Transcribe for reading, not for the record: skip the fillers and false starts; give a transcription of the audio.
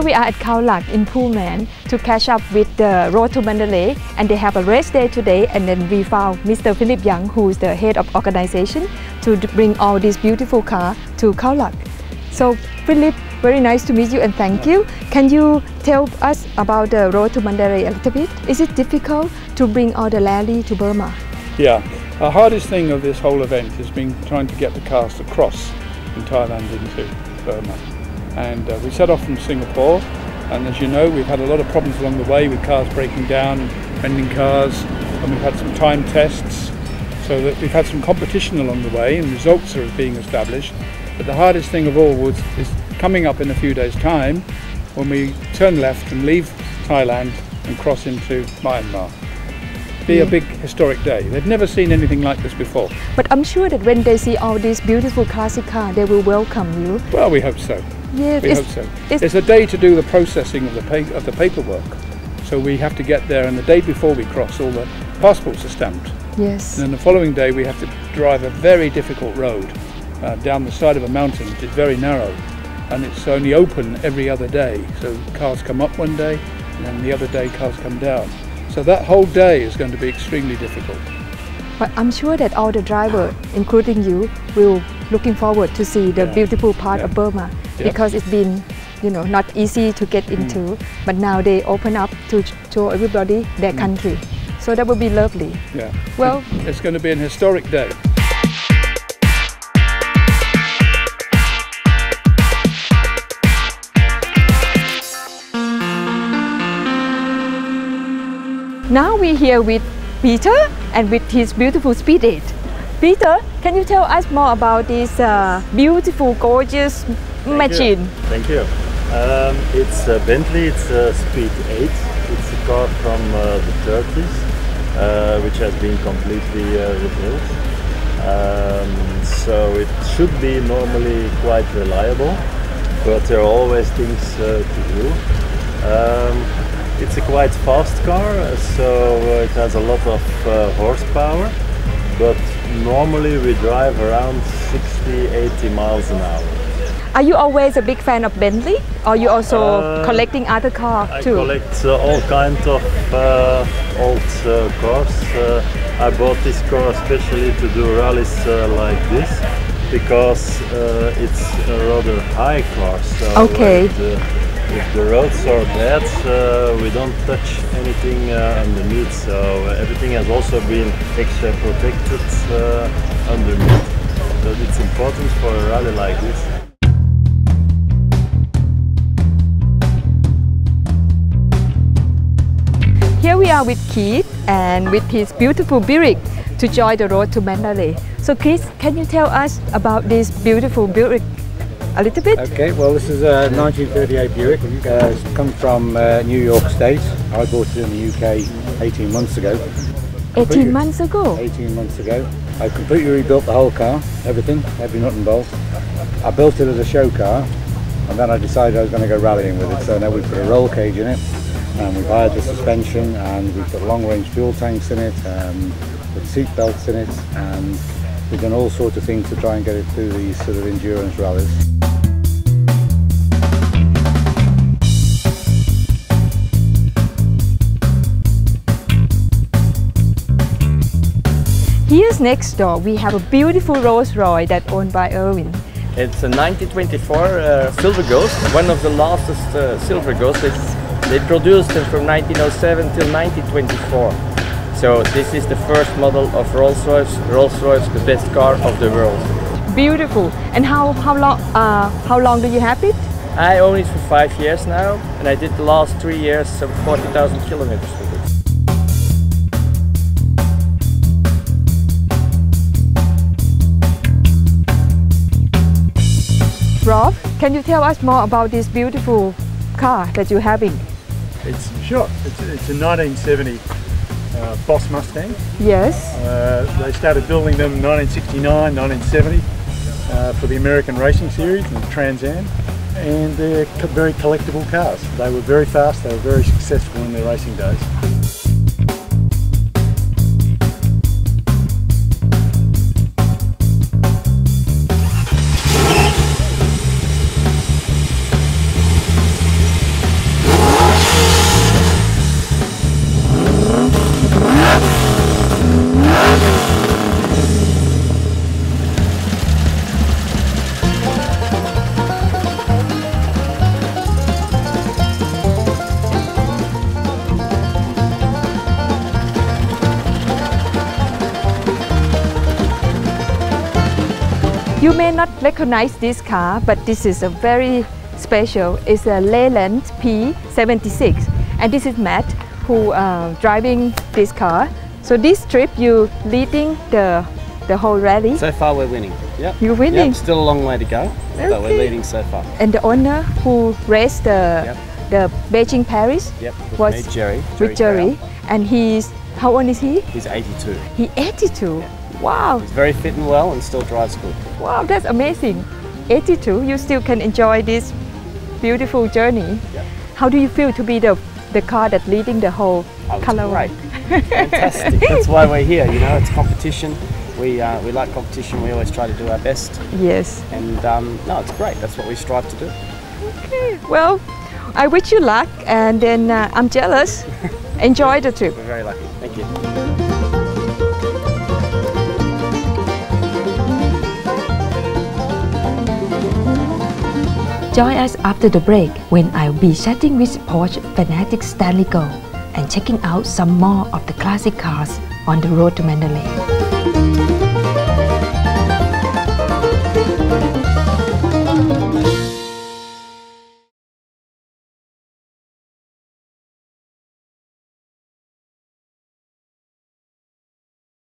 Here we are at Khao Lak in Pullman to catch up with the road to Mandalay, and they have a race day today, and then we found Mr. Philip Young, who is the head of organization, to bring all these beautiful cars to Khao Lak. So Philip, very nice to meet you and thank you. Can you tell us about the road to Mandalay a little bit? Is it difficult to bring all the rally to Burma? Yeah, the hardest thing of this whole event has been trying to get the cars to cross from Thailand into Burma. And we set off from Singapore, and as you know, we've had a lot of problems along the way with cars breaking down, bending cars, and we've had some time tests, so that we've had some competition along the way and results are being established. But the hardest thing of all is coming up in a few days' time when we turn left and leave Thailand and cross into Myanmar. Be a big historic day. They've never seen anything like this before. But I'm sure that when they see all these beautiful classic cars, they will welcome you. Well, we hope so. Yes, we hope so. It's a day to do the processing of the paperwork. So we have to get there, and the day before we cross, all the passports are stamped. Yes. And then the following day we have to drive a very difficult road down the side of a mountain, which is very narrow, and it's only open every other day. So cars come up one day, and then the other day cars come down. So that whole day is going to be extremely difficult. But I'm sure that all the drivers, including you, will looking forward to see the beautiful part of Burma, because it's been, not easy to get into, but now they open up to show everybody their country. So that will be lovely. Yeah. Well, it's going to be an historic day. now we're here with Peter and with his beautiful Speed 8. Peter, can you tell us more about this beautiful, gorgeous machine? Thank you. It's a Bentley, it's a Speed 8. It's a car from the 30s, which has been completely rebuilt. So it should be normally quite reliable, but there are always things to do. It's a quite fast car, so it has a lot of horsepower, but normally we drive around 60-80 miles an hour. Are you always a big fan of Bentley, or you also collecting other cars too? I collect all kinds of old cars. I bought this car especially to do rallies like this, because it's a rather high car. So if the roads are bad, we don't touch anything underneath, so everything has also been extra protected underneath. So it's important for a rally like this. Here we are with Keith and with his beautiful Buick to join the road to Mandalay. So Keith, can you tell us about this beautiful Buick a little bit? Okay, well this is a 1938 Buick. It's come from New York State. I bought it in the UK 18 months ago. 18 months ago? 18 months ago. I completely rebuilt the whole car, everything, every nut and bolt. I built it as a show car, and then I decided I was going to go rallying with it. So now we put a roll cage in it, and we've hired the suspension, and we've put long-range fuel tanks in it, with seat belts in it, and we've done all sorts of things to try and get it through these sort of endurance rallies. Here's next door, we have a beautiful Rolls-Royce that's owned by Erwin. It's a 1924 Silver Ghost, one of the lastest Silver Ghosts. They produced them from 1907 till 1924. So this is the first model of Rolls-Royce. Rolls-Royce, the best car of the world. Beautiful. And how long do you have it? I own it for 5 years now, and I did the last 3 years some 40,000 kilometers with it. Rob, can you tell us more about this beautiful car that you're having? It's a 1970 Boss Mustang. Yes. They started building them in 1969, 1970 for the American Racing Series and Trans Am, and they're very collectible cars. They were very fast, they were very successful in their racing days. You may not recognize this car, but this is a very special. It's a Leyland P76, and this is Matt who driving this car. So this trip you leading the whole rally. So far we're winning. Yep. You're winning. Yep, still a long way to go, but we're leading so far. And the owner who raced the Beijing Paris was me, Jerry. Jerry. And how old is he? He's 82. He's 82. Yeah. Wow. He's very fit and well and still drives good. Wow, that's amazing. 82, you still can enjoy this beautiful journey. Yep. How do you feel to be the car that's leading the whole color? Great. Fantastic. That's why we're here, you know, it's competition. We like competition, we always try to do our best. Yes. And no, it's great, that's what we strive to do. Okay, well, I wish you luck, and then I'm jealous. Enjoy the trip. We're very lucky. Thank you. Join us after the break when I'll be chatting with Porsche fanatic Stanley Go and checking out some more of the classic cars on the road to Mandalay.